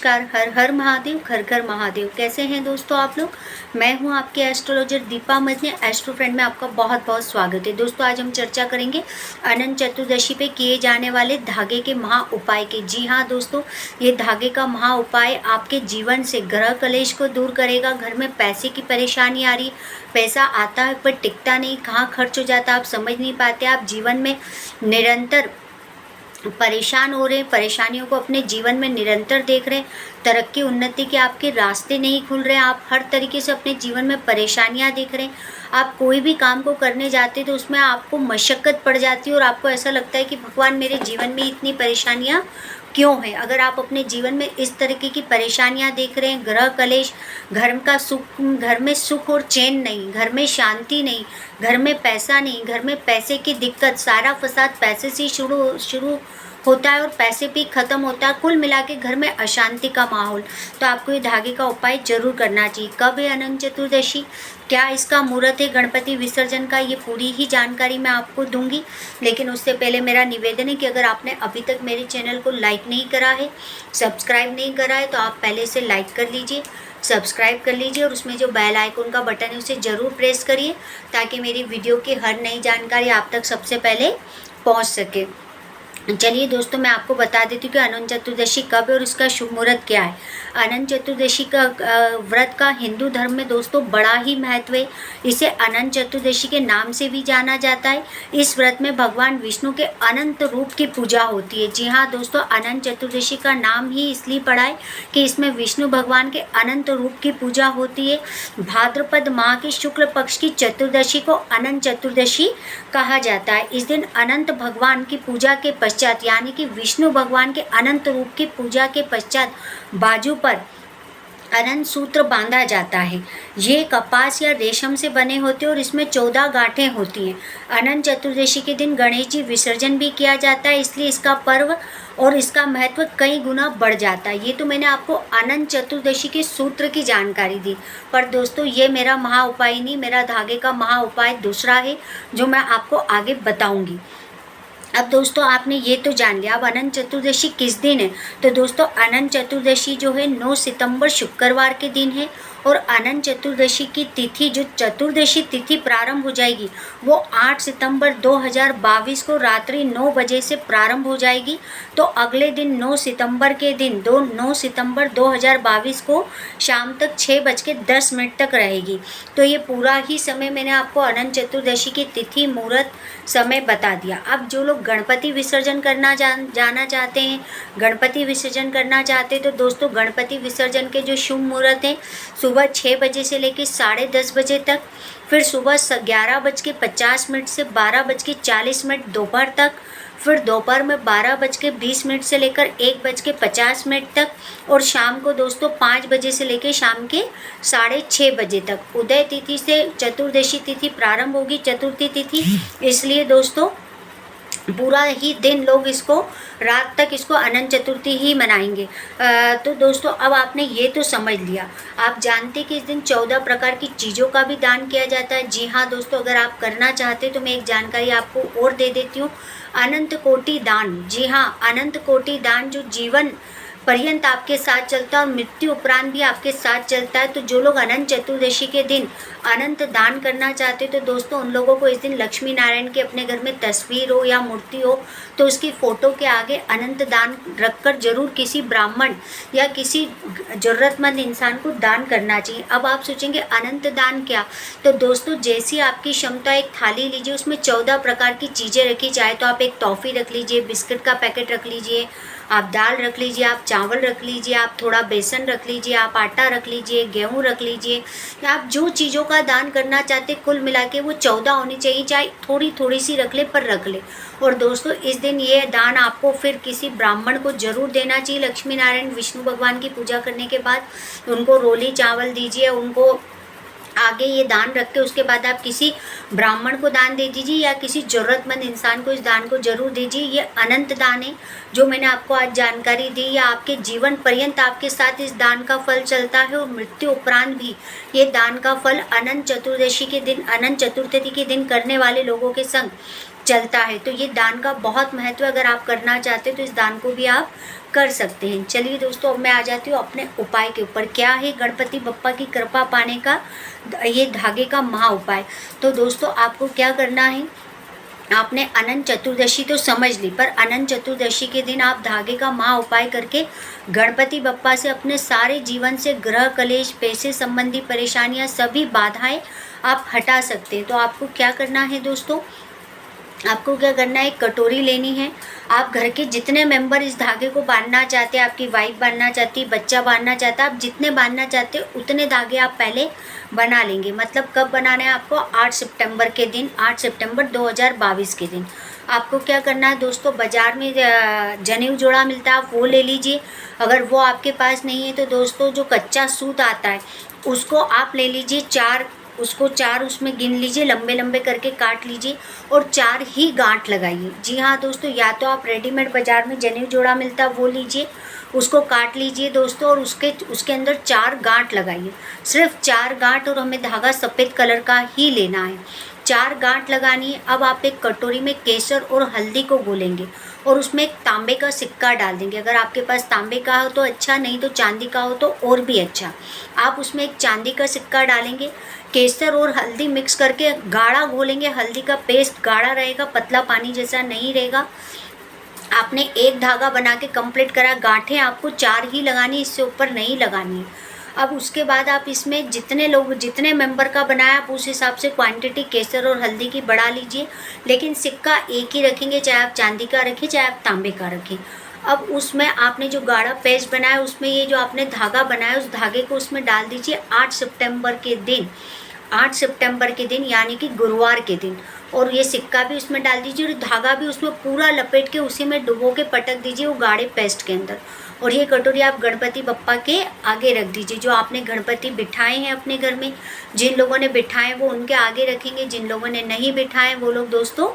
नमस्कार। हर हर महादेव, घर घर महादेव। कैसे हैं दोस्तों आप लोग? मैं हूं आपके एस्ट्रोलॉजर दीपा मजने। एस्ट्रो फ्रेंड में आपका बहुत बहुत स्वागत है। दोस्तों आज हम चर्चा करेंगे अनंत चतुर्दशी पे किए जाने वाले धागे के महा उपाय की। जी हाँ दोस्तों, ये धागे का महा उपाय आपके जीवन से ग्रह कलेश को दूर करेगा। घर में पैसे की परेशानी आ रही, पैसा आता है पर टिकता नहीं, कहाँ खर्च हो जाता आप समझ नहीं पाते, आप जीवन में निरंतर परेशान हो रहे हैं, परेशानियों को अपने जीवन में निरंतर देख रहे हैं, तरक्की उन्नति के आपके रास्ते नहीं खुल रहे हैं, आप हर तरीके से अपने जीवन में परेशानियां देख रहे हैं। आप कोई भी काम को करने जाते हैं तो उसमें आपको मशक्क़त पड़ जाती है और आपको ऐसा लगता है कि भगवान मेरे जीवन में इतनी परेशानियां क्यों है। अगर आप अपने जीवन में इस तरीके की परेशानियां देख रहे हैं, ग्रह कलेश, घर का सुख, घर में सुख और चैन नहीं, घर में शांति नहीं, घर में पैसा नहीं, घर में पैसे की दिक्कत, सारा फसाद पैसे से शुरू होता है और पैसे पे ख़त्म होता है, कुल मिला के घर में अशांति का माहौल। तो आपको ये धागे का उपाय जरूर करना चाहिए। कब है अनंत चतुर्दशी, क्या इसका मुहूर्त है गणपति विसर्जन का, ये पूरी ही जानकारी मैं आपको दूंगी। लेकिन उससे पहले मेरा निवेदन है कि अगर आपने अभी तक मेरे चैनल को लाइक नहीं करा है, सब्सक्राइब नहीं करा है, तो आप पहले से लाइक कर लीजिए, सब्सक्राइब कर लीजिए और उसमें जो बेल आइकन का बटन है उसे ज़रूर प्रेस करिए ताकि मेरी वीडियो की हर नई जानकारी आप तक सबसे पहले पहुँच सके। चलिए दोस्तों, मैं आपको बता देती हूँ कि अनंत चतुर्दशी कब है और इसका शुभ मुहूर्त क्या है। अनंत चतुर्दशी का व्रत का हिंदू धर्म में दोस्तों बड़ा ही महत्व है। इसे अनंत चतुर्दशी के नाम से भी जाना जाता है। इस व्रत में भगवान विष्णु के अनंत रूप की पूजा होती है। जी हाँ दोस्तों, अनंत चतुर्दशी का नाम ही इसलिए पड़ा है कि इसमें विष्णु भगवान के अनंत रूप की पूजा होती है। भाद्रपद माह के शुक्ल पक्ष की चतुर्दशी को अनंत चतुर्दशी कहा जाता है। इस दिन अनंत भगवान की पूजा के पश्चात, यानी कि विष्णु भगवान के अनंत रूप की पूजा के पश्चात बाजू पर अनंत सूत्र बांधा जाता है। ये कपास या रेशम से बने होते हैं और इसमें 14 गांठें होती हैं। अनंत चतुर्दशी के दिन गणेश जी विसर्जन भी किया जाता है, इसलिए इसका पर्व और इसका महत्व कई गुना बढ़ जाता है। ये तो मैंने आपको अनंत चतुर्दशी के सूत्र की जानकारी दी, पर दोस्तों ये मेरा महा उपाय नहीं, मेरा धागे का महा उपाय दूसरा है जो मैं आपको आगे बताऊंगी। अब दोस्तों आपने ये तो जान लिया। अब अनंत चतुर्दशी किस दिन है, तो दोस्तों अनंत चतुर्दशी जो है 9 सितंबर शुक्रवार के दिन है और अनंत चतुर्दशी की तिथि, जो चतुर्दशी तिथि प्रारंभ हो जाएगी वो 8 सितंबर 2022 को रात्रि 9 बजे से प्रारंभ हो जाएगी। तो अगले दिन 9 सितंबर के दिन 9 सितंबर 2022 को शाम तक 6:10 तक रहेगी। तो ये पूरा ही समय मैंने आपको अनंत चतुर्दशी की तिथि, मुहूर्त, समय बता दिया। अब जो लोग गणपति विसर्जन करना जाना चाहते हैं, गणपति विसर्जन करना चाहते हैं, तो दोस्तों गणपति विसर्जन के जो शुभ मुहूर्त हैं सुबह 6 बजे से लेकर 10:30 बजे तक, फिर सुबह 11:50 से 12:40 दोपहर तक, फिर दोपहर में 12:20 से लेकर 1:50 तक, और शाम को दोस्तों 5 बजे से लेकर शाम के 6:30 बजे तक। उदय तिथि से चतुर्दशी तिथि प्रारंभ होगी, चतुर्थी तिथि, इसलिए दोस्तों पूरा ही दिन लोग इसको, रात तक इसको अनंत चतुर्थी ही मनाएंगे। तो दोस्तों अब आपने ये तो समझ लिया। आप जानते कि इस दिन 14 प्रकार की चीज़ों का भी दान किया जाता है। जी हाँ दोस्तों, अगर आप करना चाहते तो मैं एक जानकारी आपको और दे देती हूँ। अनंत कोटि दान, जी हाँ अनंत कोटि दान जो जीवन पर्यंत आपके साथ चलता है और मृत्यु उपरांत भी आपके साथ चलता है। तो जो लोग अनंत चतुर्दशी के दिन अनंत दान करना चाहते तो दोस्तों उन लोगों को इस दिन लक्ष्मी नारायण के अपने घर में तस्वीर हो या मूर्ति हो तो उसकी फ़ोटो के आगे अनंत दान रखकर जरूर किसी ब्राह्मण या किसी ज़रूरतमंद इंसान को दान करना चाहिए। अब आप सोचेंगे अनंत दान क्या, तो दोस्तों जैसी आपकी क्षमता, एक थाली लीजिए, उसमें 14 प्रकार की चीज़ें रखी, चाहे तो आप एक टॉफ़ी रख लीजिए, बिस्किट का पैकेट रख लीजिए, आप दाल रख लीजिए, आप चावल रख लीजिए, आप थोड़ा बेसन रख लीजिए, आप आटा रख लीजिए, गेहूँ रख लीजिए, आप जो चीज़ों का दान करना चाहते कुल मिला के वो 14 होनी चाहिए, चाहे थोड़ी थोड़ी सी रख ले पर रख ले। और दोस्तों इस दिन ये दान आपको फिर किसी ब्राह्मण को जरूर देना चाहिए। लक्ष्मी नारायण विष्णु भगवान की पूजा करने के बाद उनको रोली चावल दीजिए, उनको आगे ये दान रख के उसके बाद आप किसी ब्राह्मण को दान दे दीजिए या किसी ज़रूरतमंद इंसान को इस दान को जरूर दीजिए। ये अनंत दान है जो मैंने आपको आज जानकारी दी, या आपके जीवन पर्यंत आपके साथ इस दान का फल चलता है और मृत्यु उपरांत भी ये दान का फल अनंत चतुर्दशी के दिन, अनंत चतुर्थी के दिन करने वाले लोगों के संग चलता है। तो ये दान का बहुत महत्व है, अगर आप करना चाहते हैं तो इस दान को भी आप कर सकते हैं। चलिए दोस्तों, अब मैं आ जाती हूँ अपने उपाय के ऊपर। क्या है गणपति बप्पा की कृपा पाने का ये धागे का महा उपाय। तो दोस्तों आपको क्या करना है, आपने अनंत चतुर्दशी तो समझ ली, पर अनंत चतुर्दशी के दिन आप धागे का महा उपाय करके गणपति बप्पा से अपने सारे जीवन से ग्रह कलेश, पैसे संबंधी परेशानियां, सभी बाधाएं आप हटा सकते हैं। तो आपको क्या करना है दोस्तों, आपको क्या करना है, एक कटोरी लेनी है। आप घर के जितने मेंबर इस धागे को बांधना चाहते हैं, आपकी वाइफ बांधना चाहती है, बच्चा बांधना चाहता है, आप जितने बांधना चाहते हैं उतने धागे आप पहले बना लेंगे। मतलब कब बनाना है आपको, 8 सितंबर के दिन, 8 सितंबर 2022 के दिन। आपको क्या करना है दोस्तों, बाज़ार में जनेऊ जोड़ा मिलता है, आप वो ले लीजिए। अगर वो आपके पास नहीं है तो दोस्तों जो कच्चा सूत आता है उसको आप ले लीजिए, चार उसमें गिन लीजिए, लंबे लंबे करके काट लीजिए और 4 ही गांठ लगाइए। जी हाँ दोस्तों, या तो आप रेडीमेड बाज़ार में जनेऊ जोड़ा मिलता है वो लीजिए, उसको काट लीजिए दोस्तों, और उसके अंदर 4 गांठ लगाइए, सिर्फ 4 गांठ, और हमें धागा सफ़ेद कलर का ही लेना है। 4 गांठ लगानी है। अब आप एक कटोरी में केसर और हल्दी को घोलेंगे और उसमें एक तांबे का सिक्का डाल देंगे। अगर आपके पास तांबे का हो तो अच्छा, नहीं तो चांदी का हो तो और भी अच्छा। आप उसमें एक चांदी का सिक्का डालेंगे, केसर और हल्दी मिक्स करके गाढ़ा घोलेंगे। हल्दी का पेस्ट गाढ़ा रहेगा, पतला पानी जैसा नहीं रहेगा। आपने एक धागा बना के कंप्लीट करा, गांठें आपको 4 ही लगानी, इससे ऊपर नहीं लगानी है। अब उसके बाद आप इसमें जितने मेंबर का बनाया आप उस हिसाब से क्वांटिटी केसर और हल्दी की बढ़ा लीजिए, लेकिन सिक्का एक ही रखेंगे, चाहे आप चांदी का रखें चाहे आप तांबे का रखें। अब उसमें आपने जो गाढ़ा पेस्ट बनाया उसमें ये जो आपने धागा बनाया उस धागे को उसमें डाल दीजिए 8 सितंबर के दिन, 8 सितंबर के दिन यानी कि गुरुवार के दिन। और ये सिक्का भी उसमें डाल दीजिए और धागा भी उसमें पूरा लपेट के उसी में डुबो के पटक दीजिए वो गाढ़े पेस्ट के अंदर। और ये कटोरी आप गणपति बप्पा के आगे रख दीजिए। जो आपने गणपति बिठाए हैं अपने घर में, जिन लोगों ने बिठाए वो उनके आगे रखेंगे, जिन लोगों ने नहीं बिठाए वो लोग दोस्तों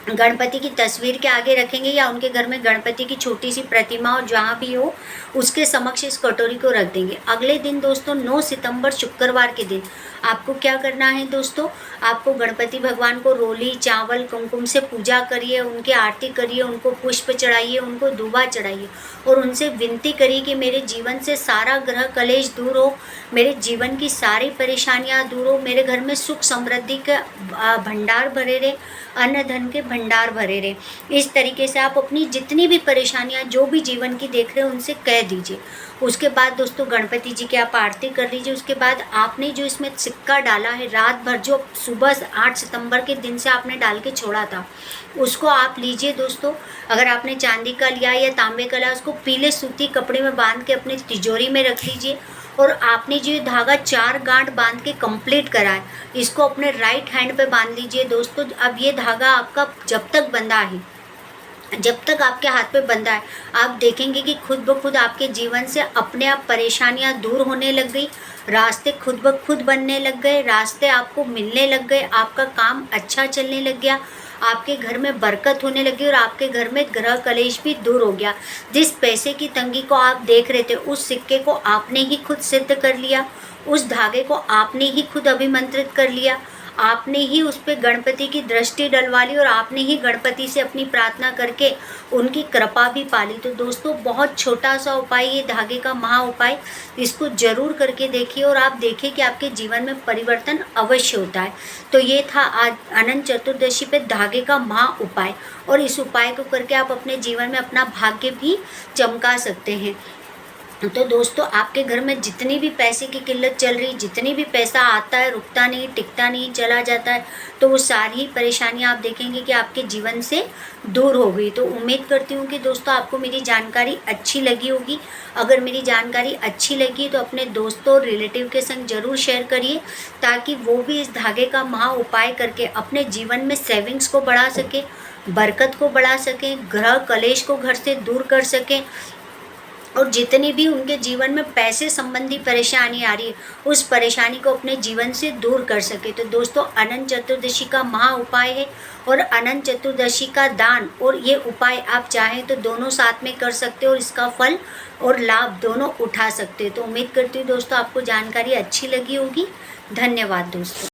गणपति की तस्वीर के आगे रखेंगे, या उनके घर में गणपति की छोटी सी प्रतिमा और जहाँ भी हो उसके समक्ष इस कटोरी को रख देंगे। अगले दिन दोस्तों 9 सितंबर शुक्रवार के दिन आपको क्या करना है दोस्तों, आपको गणपति भगवान को रोली चावल कुमकुम से पूजा करिए, उनकी आरती करिए, उनको पुष्प चढ़ाइए, उनको दूबा चढ़ाइए और उनसे विनती करिए कि मेरे जीवन से सारा ग्रह कलेश दूर हो, मेरे जीवन की सारी परेशानियां दूर हो, मेरे घर में सुख समृद्धि का भंडार भरे रहे, अन्न धन के भंडार भरे रहे। इस तरीके से आप अपनी जितनी भी परेशानियां जो भी जीवन की देख रहे हो उनसे कह दीजिए। उसके बाद दोस्तों गणपति जी की आप आरती कर लीजिए। उसके बाद आपने जो इसमें सिक्का डाला है रात भर, जो सुबह 8 सितंबर के दिन से आपने डाल के छोड़ा था, उसको आप लीजिए दोस्तों। अगर आपने चांदी का लिया या तांबे का लिया, उसको पीले सूती कपड़े में बांध के अपनी तिजोरी में रख लीजिए। और आपने जो धागा 4 गांठ बांध के कंप्लीट करा है, इसको अपने राइट हैंड पे बांध लीजिए दोस्तों। अब ये धागा आपका जब तक बंधा है, जब तक आपके हाथ पे बंधा है, आप देखेंगे कि खुद ब खुद आपके जीवन से अपने आप परेशानियां दूर होने लग गई, रास्ते खुद ब खुद बनने लग गए, रास्ते आपको मिलने लग गए, आपका काम अच्छा चलने लग गया, आपके घर में बरकत होने लगी और आपके घर में ग्रह कलेश भी दूर हो गया। जिस पैसे की तंगी को आप देख रहे थे उस सिक्के को आपने ही खुद सिद्ध कर लिया, उस धागे को आपने ही खुद अभिमंत्रित कर लिया, आपने ही उस पर गणपति की दृष्टि डलवा ली और आपने ही गणपति से अपनी प्रार्थना करके उनकी कृपा भी पाली। तो दोस्तों बहुत छोटा सा उपाय, ये धागे का महा उपाय, इसको जरूर करके देखिए और आप देखिए कि आपके जीवन में परिवर्तन अवश्य होता है। तो ये था आज अनंत चतुर्दशी पे धागे का महा उपाय, और इस उपाय को करके आप अपने जीवन में अपना भाग्य भी चमका सकते हैं। तो दोस्तों आपके घर में जितनी भी पैसे की किल्लत चल रही, जितनी भी पैसा आता है रुकता नहीं, टिकता नहीं, चला जाता है, तो वो सारी परेशानियां आप देखेंगे कि आपके जीवन से दूर हो गई। तो उम्मीद करती हूँ कि दोस्तों आपको मेरी जानकारी अच्छी लगी होगी। अगर मेरी जानकारी अच्छी लगी तो अपने दोस्तों और रिलेटिव के संग जरूर शेयर करिए, ताकि वो भी इस धागे का महा उपाय करके अपने जीवन में सेविंग्स को बढ़ा सके, बरकत को बढ़ा सकें, ग्रह कलेश को घर से दूर कर सकें, और जितनी भी उनके जीवन में पैसे संबंधी परेशानी आ रही है उस परेशानी को अपने जीवन से दूर कर सके। तो दोस्तों अनंत चतुर्दशी का महा उपाय है, और अनंत चतुर्दशी का दान और ये उपाय आप चाहें तो दोनों साथ में कर सकते हो और इसका फल और लाभ दोनों उठा सकते हो। तो उम्मीद करती हूँ दोस्तों आपको जानकारी अच्छी लगी होगी। धन्यवाद दोस्तों।